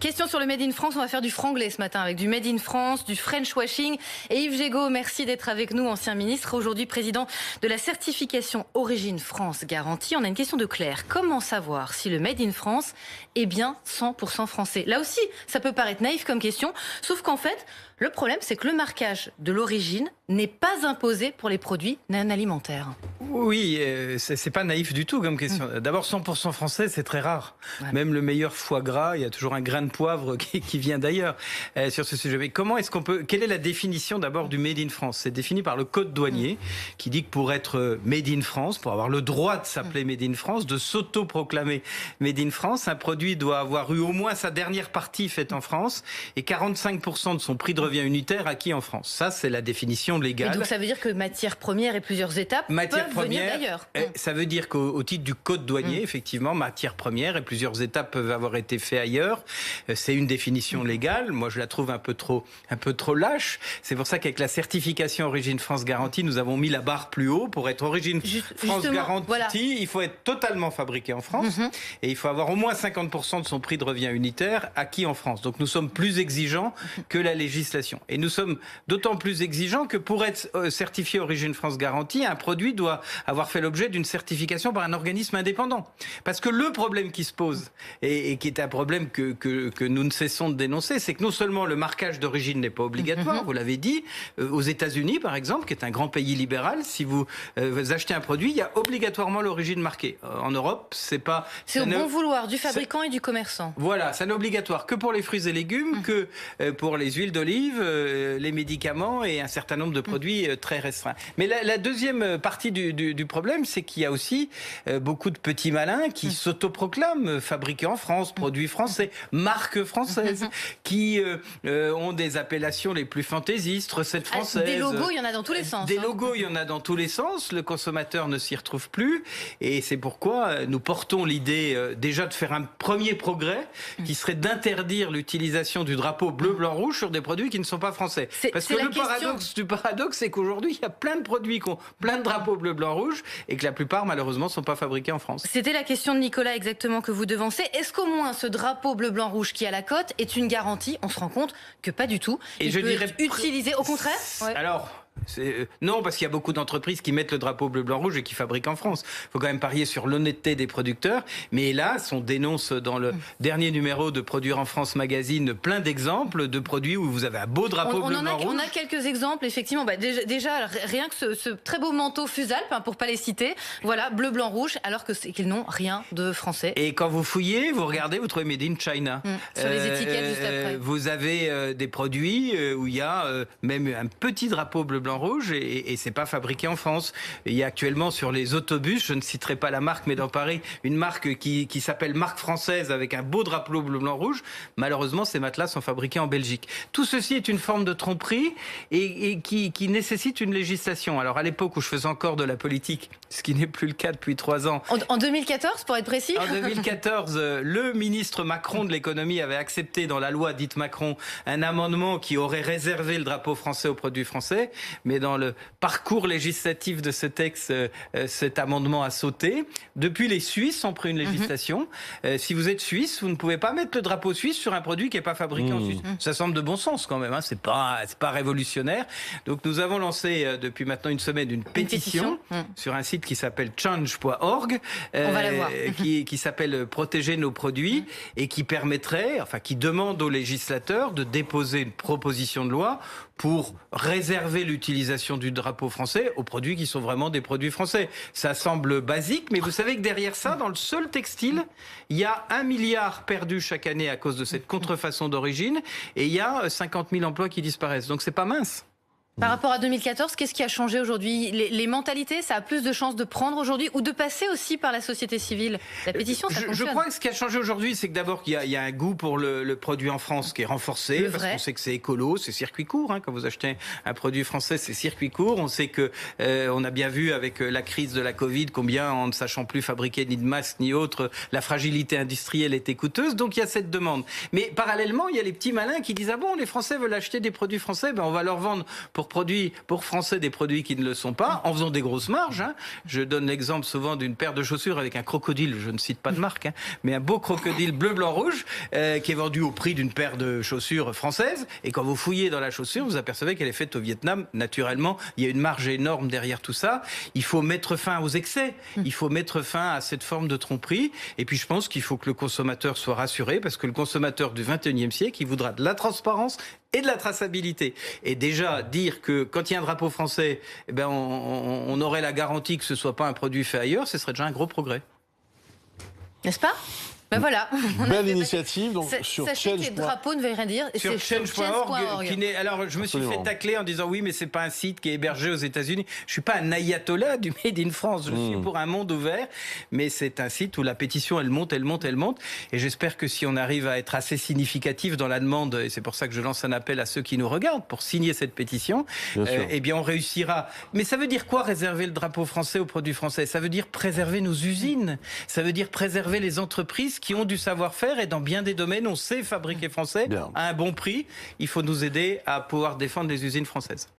Question sur le Made in France, on va faire du franglais ce matin avec du Made in France, du French washing. Et Yves Gégaud, merci d'être avec nous, ancien ministre, aujourd'hui président de la certification Origine France Garantie. On a une question de Claire. Comment savoir si le Made in France est bien 100% français? Là aussi, ça peut paraître naïf comme question, sauf qu'en fait, le problème, c'est que le marquage de l'origine n'est pas imposé pour les produits non alimentaires. Oui, c'est pas naïf du tout comme question. D'abord, 100% français, c'est très rare. Ouais. Même le meilleur foie gras, il y a toujours un grain de poivre qui vient d'ailleurs sur ce sujet. Mais comment est-ce qu'on peut... Quelle est la définition d'abord du Made in France? C'est défini par le code douanier qui dit que pour être Made in France, pour avoir le droit de s'appeler Made in France, de s'auto-proclamer Made in France, un produit doit avoir eu au moins sa dernière partie faite en France et 45% de son prix de revient unitaire acquis en France. Ça, c'est la définition légale. Et donc ça veut dire que matière première et plusieurs étapes peuvent venir d'ailleurs. Ça veut dire qu'au titre du code douanier, effectivement, matière première et plusieurs étapes peuvent avoir été faites ailleurs. C'est une définition légale. Moi, je la trouve un peu trop lâche. C'est pour ça qu'avec la certification Origine France Garantie, nous avons mis la barre plus haut. Pour être Origine France Garantie, voilà. Il faut être totalement fabriqué en France et il faut avoir au moins 50% de son prix de revient unitaire acquis en France. Donc nous sommes plus exigeants que la législation. Et nous sommes d'autant plus exigeants que pour être certifié Origine France Garantie, un produit doit avoir fait l'objet d'une certification par un organisme indépendant. Parce que le problème qui se pose, et qui est un problème que nous ne cessons de dénoncer, c'est que non seulement le marquage d'origine n'est pas obligatoire, vous l'avez dit, aux États-Unis par exemple, qui est un grand pays libéral, si vous achetez un produit, il y a obligatoirement l'origine marquée. En Europe, c'est pas... C'est au bon vouloir du fabricant et du commerçant. Voilà, ça n'est obligatoire que pour les fruits et légumes, que pour les huiles d'olive, les médicaments et un certain nombre de produits très restreints. Mais la deuxième partie du problème, c'est qu'il y a aussi beaucoup de petits malins qui s'autoproclament fabriqués en France, produits français, marques françaises, qui ont des appellations les plus fantaisistes, recettes françaises. Des logos, il y en a dans tous les sens. Des logos, il y en a dans tous les sens. Le consommateur ne s'y retrouve plus. Et c'est pourquoi nous portons l'idée déjà de faire un premier progrès qui serait d'interdire l'utilisation du drapeau bleu, blanc, rouge sur des produits qui ne sont pas français. Parce que le paradoxe, c'est qu'aujourd'hui, il y a plein de produits qui ont plein de drapeaux bleu, blanc, rouge et que la plupart, malheureusement, ne sont pas fabriqués en France. C'était la question de Nicolas exactement que vous devancez. Est-ce qu'au moins ce drapeau bleu, blanc, rouge qui a la cote est une garantie? On se rend compte que pas du tout. Et je dirais utiliser au contraire. Alors... non, parce qu'il y a beaucoup d'entreprises qui mettent le drapeau bleu, blanc, rouge et qui fabriquent en France. Il faut quand même parier sur l'honnêteté des producteurs. Mais hélas, on dénonce dans le dernier numéro de Produire en France magazine plein d'exemples de produits où vous avez un beau drapeau bleu, blanc, rouge. On a quelques exemples, effectivement. Déjà, rien que ce très beau manteau Fusalp, pour pas les citer. Voilà, bleu, blanc, rouge, alors qu'ils n'ont rien de français. Et quand vous fouillez, vous regardez, vous trouvez Made in China. Sur les étiquettes juste après. Vous avez des produits où il y a même un petit drapeau bleu, blanc, rouge et c'est pas fabriqué en France. Il y a actuellement sur les autobus, je ne citerai pas la marque, mais dans Paris, une marque qui s'appelle Marque Française avec un beau drapeau bleu, blanc, rouge. Malheureusement, ces matelas sont fabriqués en Belgique. Tout ceci est une forme de tromperie et qui nécessite une législation. Alors à l'époque où je faisais encore de la politique, ce qui n'est plus le cas depuis 3 ans. En 2014, pour être précis. En 2014, le ministre Macron de l'économie avait accepté dans la loi dite Macron un amendement qui aurait réservé le drapeau français aux produits français. Mais dans le parcours législatif de ce texte, cet amendement a sauté. Depuis, les Suisses ont pris une législation. Si vous êtes suisse, vous ne pouvez pas mettre le drapeau suisse sur un produit qui n'est pas fabriqué en Suisse. Ça semble de bon sens quand même, c'est pas révolutionnaire. Donc nous avons lancé depuis maintenant une semaine une pétition sur un site qui s'appelle change.org, qui s'appelle Protéger nos produits et qui permettrait, qui demande aux législateurs de déposer une proposition de loi pour réserver l'utilisation du drapeau français aux produits qui sont vraiment des produits français. Ça semble basique, mais vous savez que derrière ça, dans le seul textile, il y a 1 milliard perdu chaque année à cause de cette contrefaçon d'origine, et il y a 50 000 emplois qui disparaissent. Donc c'est pas mince. Par rapport à 2014, qu'est-ce qui a changé aujourd'hui? Les mentalités, ça a plus de chances de prendre aujourd'hui ou de passer aussi par la société civile? La pétition, ça fonctionne. Je crois que ce qui a changé aujourd'hui, c'est que d'abord qu'il y a un goût pour le produit en France qui est renforcé, parce qu'on sait que c'est écolo, c'est circuit court. Quand vous achetez un produit français, c'est circuit court. On sait que on a bien vu avec la crise de la Covid combien, en ne sachant plus fabriquer ni de masques ni autre, la fragilité industrielle était coûteuse. Donc il y a cette demande. Mais parallèlement, il y a les petits malins qui disent les Français veulent acheter des produits français, on va leur vendre pour pour Français des produits qui ne le sont pas, en faisant des grosses marges. Hein. Je donne l'exemple souvent d'une paire de chaussures avec un crocodile, je ne cite pas de marque, hein, mais un beau crocodile bleu, blanc, rouge, qui est vendu au prix d'une paire de chaussures françaises. Et quand vous fouillez dans la chaussure, vous apercevez qu'elle est faite au Vietnam. Naturellement, il y a une marge énorme derrière tout ça. Il faut mettre fin aux excès. Il faut mettre fin à cette forme de tromperie. Et puis je pense qu'il faut que le consommateur soit rassuré, parce que le consommateur du 21e siècle, il voudra de la transparence et de la traçabilité. Et déjà, dire que quand il y a un drapeau français, eh ben on aurait la garantie que ce ne soit pas un produit fait ailleurs, ce serait déjà un gros progrès. N'est-ce pas? Ben voilà. Belle initiative. Donc, sur sachez que les drapeaux ne veulent rien dire. Sur change.org, alors je me suis Absolument. fait tacler en disant oui, mais c'est pas un site qui est hébergé aux États-Unis. Je suis pas un ayatollah du Made in France. Je suis pour un monde ouvert, mais c'est un site où la pétition elle monte. Et j'espère que si on arrive à être assez significatif dans la demande, et c'est pour ça que je lance un appel à ceux qui nous regardent pour signer cette pétition, eh bien on réussira. Mais ça veut dire quoi réserver le drapeau français aux produits français? Ça veut dire préserver nos usines. Ça veut dire préserver les entreprises qui ont du savoir-faire, et dans bien des domaines, on sait fabriquer français à un bon prix. Il faut nous aider à pouvoir défendre les usines françaises.